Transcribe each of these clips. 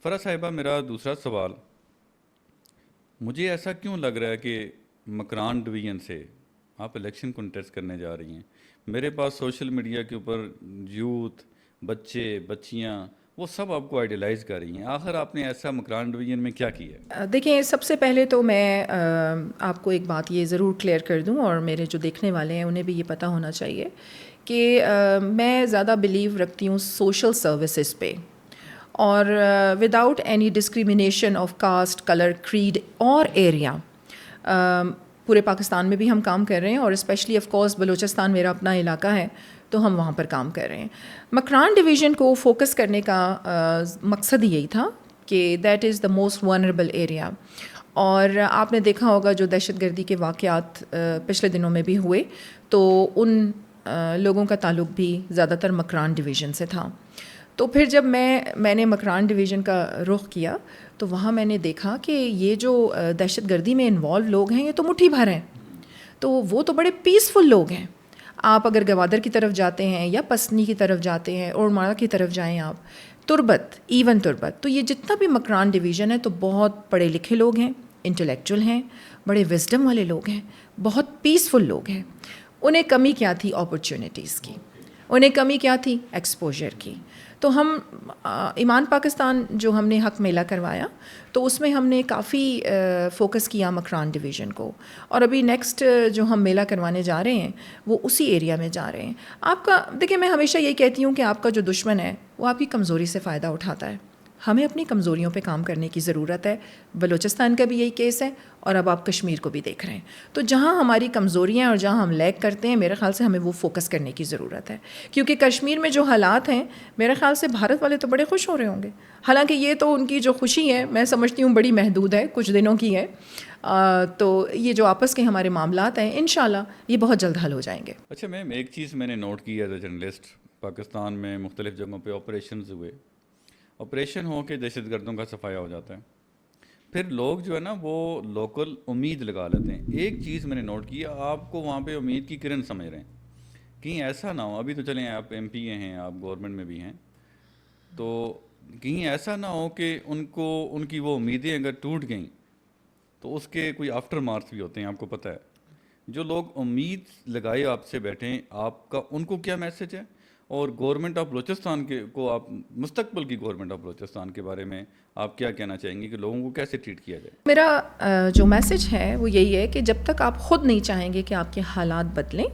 فرا صاحبہ، میرا دوسرا سوال، مجھے ایسا کیوں لگ رہا ہے کہ مکران ڈویژن سے آپ الیکشن کنٹیسٹ کرنے جا رہی ہیں؟ میرے پاس سوشل میڈیا کے اوپر یوتھ، بچے بچیاں، وہ سب آپ کو آئیڈیلائز کر رہی ہیں. آخر آپ نے ایسا مکران ڈویژن میں کیا کیا ہے؟ دیکھیں، سب سے پہلے تو میں آپ کو ایک بات یہ ضرور کلیئر کر دوں، اور میرے جو دیکھنے والے ہیں انہیں بھی یہ پتہ ہونا چاہیے کہ میں زیادہ بلیو رکھتی ہوں سوشل سروسز پہ، اور without any discrimination of caste, colour, creed اور ایریا. پورے پاکستان میں بھی ہم کام کر رہے ہیں، اور اسپیشلی آف کورس بلوچستان میرا اپنا علاقہ ہے تو ہم وہاں پر کام کر رہے ہیں. مکران ڈویژن کو فوکس کرنے کا مقصد یہی تھا کہ that is the most vulnerable area. اور آپ نے دیکھا ہوگا جو دہشت گردی کے واقعات پچھلے دنوں میں بھی ہوئے، تو ان لوگوں کا تعلق بھی زیادہ تر مکران ڈویژن سے تھا. تو پھر جب میں نے مکران ڈویژن کا رخ کیا تو وہاں میں نے دیکھا کہ یہ جو دہشت گردی میں انوالو لوگ ہیں یہ تو مٹھی بھر ہیں، تو وہ تو بڑے پیسفل لوگ ہیں. آپ اگر گوادر کی طرف جاتے ہیں یا پسنی کی طرف جاتے ہیں اور مارا کی طرف جائیں، آپ تربت، ایون تربت، تو یہ جتنا بھی مکران ڈویژن ہے تو بہت پڑھے لکھے لوگ ہیں، انٹلیکچوئل ہیں، بڑے وزڈم والے لوگ ہیں، بہت پیسفل لوگ ہیں. انہیں کمی کیا تھی؟ اپرچونیٹیز کی. انہیں کمی کیا تھی؟ ایکسپوجر کی. تو ہم ایمان پاکستان جو ہم نے حق میلہ کروایا تو اس میں ہم نے کافی فوکس کیا مکران ڈویژن کو، اور ابھی نیکسٹ جو ہم میلہ کروانے جا رہے ہیں وہ اسی ایریا میں جا رہے ہیں. آپ کا دیکھیں، میں ہمیشہ یہ کہتی ہوں کہ آپ کا جو دشمن ہے وہ آپ کی کمزوری سے فائدہ اٹھاتا ہے. ہمیں اپنی کمزوریوں پہ کام کرنے کی ضرورت ہے. بلوچستان کا بھی یہی کیس ہے، اور اب آپ کشمیر کو بھی دیکھ رہے ہیں. تو جہاں ہماری کمزوریاں اور جہاں ہم لیگ کرتے ہیں، میرے خیال سے ہمیں وہ فوکس کرنے کی ضرورت ہے. کیونکہ کشمیر میں جو حالات ہیں، میرے خیال سے بھارت والے تو بڑے خوش ہو رہے ہوں گے. حالانکہ یہ تو ان کی جو خوشی ہے میں سمجھتی ہوں بڑی محدود ہے، کچھ دنوں کی ہے. تو یہ جو آپس کے ہمارے معاملات ہیں انشاءاللہ یہ بہت جلد حل ہو جائیں گے. اچھا میم، ایک چیز میں نے نوٹ کی ایز اے جرنلسٹ، پاکستان میں مختلف جگہوں پہ آپریشنز ہوئے، آپریشن ہو کے دہشت گردوں کا صفایا ہو جاتا ہے، پھر لوگ جو ہے نا وہ لوکل امید لگا لیتے ہیں. ایک چیز میں نے نوٹ کی، آپ کو وہاں پہ امید کی کرن سمجھ رہے ہیں، کہیں ایسا نہ ہو، ابھی تو چلیں آپ ایم پی اے ہیں، آپ گورنمنٹ میں بھی ہیں، تو کہیں ایسا نہ ہو کہ ان کی وہ امیدیں اگر ٹوٹ گئیں تو اس کے کوئی آفٹر مارکس بھی ہوتے ہیں. آپ کو پتہ ہے، جو لوگ امید لگائے آپ سے بیٹھے ہیں، آپ کا ان کو کیا میسج ہے؟ اور گورنمنٹ آف بلوچستان کو آپ، مستقبل کی گورنمنٹ آف بلوچستان کے بارے میں آپ کیا کہنا چاہیں گے کہ لوگوں کو کیسے ٹریٹ کیا جائے؟ میرا جو میسج ہے وہ یہی ہے کہ جب تک آپ خود نہیں چاہیں گے کہ آپ کے حالات بدلیں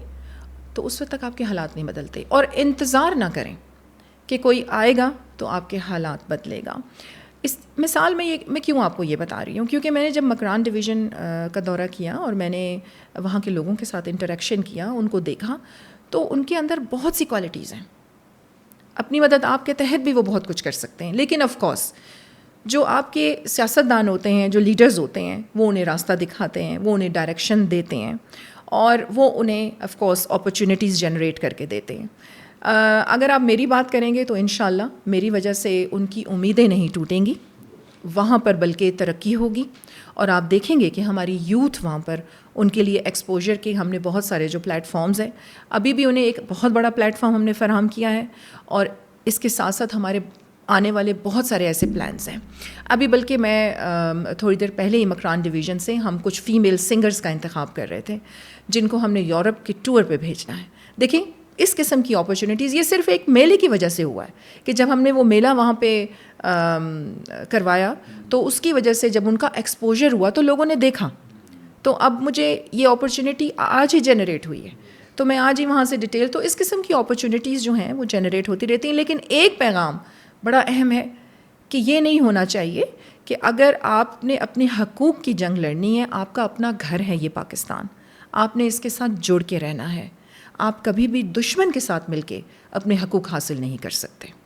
تو اس وقت تک آپ کے حالات نہیں بدلتے. اور انتظار نہ کریں کہ کوئی آئے گا تو آپ کے حالات بدلے گا. اس مثال میں کیوں آپ کو یہ بتا رہی ہوں؟ کیونکہ میں نے جب مکران ڈویژن کا دورہ کیا اور میں نے وہاں کے لوگوں کے ساتھ انٹریکشن کیا، ان کو دیکھا، تو ان کے اندر بہت سی کوالٹیز ہیں. اپنی مدد آپ کے تحت بھی وہ بہت کچھ کر سکتے ہیں، لیکن آف کورس جو آپ کے سیاستدان ہوتے ہیں، جو لیڈرز ہوتے ہیں، وہ انہیں راستہ دکھاتے ہیں، وہ انہیں ڈائریکشن دیتے ہیں، اور وہ انہیں آف کورس اپرچونیٹیز جنریٹ کر کے دیتے ہیں. اگر آپ میری بات کریں گے تو انشاءاللہ میری وجہ سے ان کی امیدیں نہیں ٹوٹیں گی، وہاں پر بلکہ ترقی ہوگی. اور آپ دیکھیں گے کہ ہماری یوتھ وہاں پر، ان کے لیے ایکسپوجر کے ہم نے بہت سارے جو پلیٹ فارمز ہیں، ابھی بھی انہیں ایک بہت بڑا پلیٹ فارم ہم نے فراہم کیا ہے. اور اس کے ساتھ ساتھ ہمارے آنے والے بہت سارے ایسے پلانز ہیں. ابھی بلکہ میں تھوڑی دیر پہلے ہی مکران ڈویژن سے ہم کچھ فیمیل سنگرز کا انتخاب کر رہے تھے جن کو ہم نے یورپ کے ٹور پہ بھیجنا ہے. دیکھیں، اس قسم کی اپرچونیٹیز یہ صرف ایک میلے کی وجہ سے ہوا ہے کہ جب ہم نے وہ میلہ وہاں پہ کروایا تو اس کی وجہ سے جب ان کا ایکسپوجر ہوا تو لوگوں نے دیکھا. تو اب مجھے یہ اپرچونیٹی آج ہی جنریٹ ہوئی ہے تو میں آج ہی وہاں سے ڈیٹیل، تو اس قسم کی اپرچونیٹیز جو ہیں وہ جنریٹ ہوتی رہتی ہیں. لیکن ایک پیغام بڑا اہم ہے کہ یہ نہیں ہونا چاہیے کہ اگر آپ نے اپنے حقوق کی جنگ لڑنی ہے، آپ کا اپنا گھر ہے یہ پاکستان، آپ نے اس کے ساتھ جڑ کے رہنا ہے. آپ کبھی بھی دشمن کے ساتھ مل کے اپنے حقوق حاصل نہیں کر سکتے.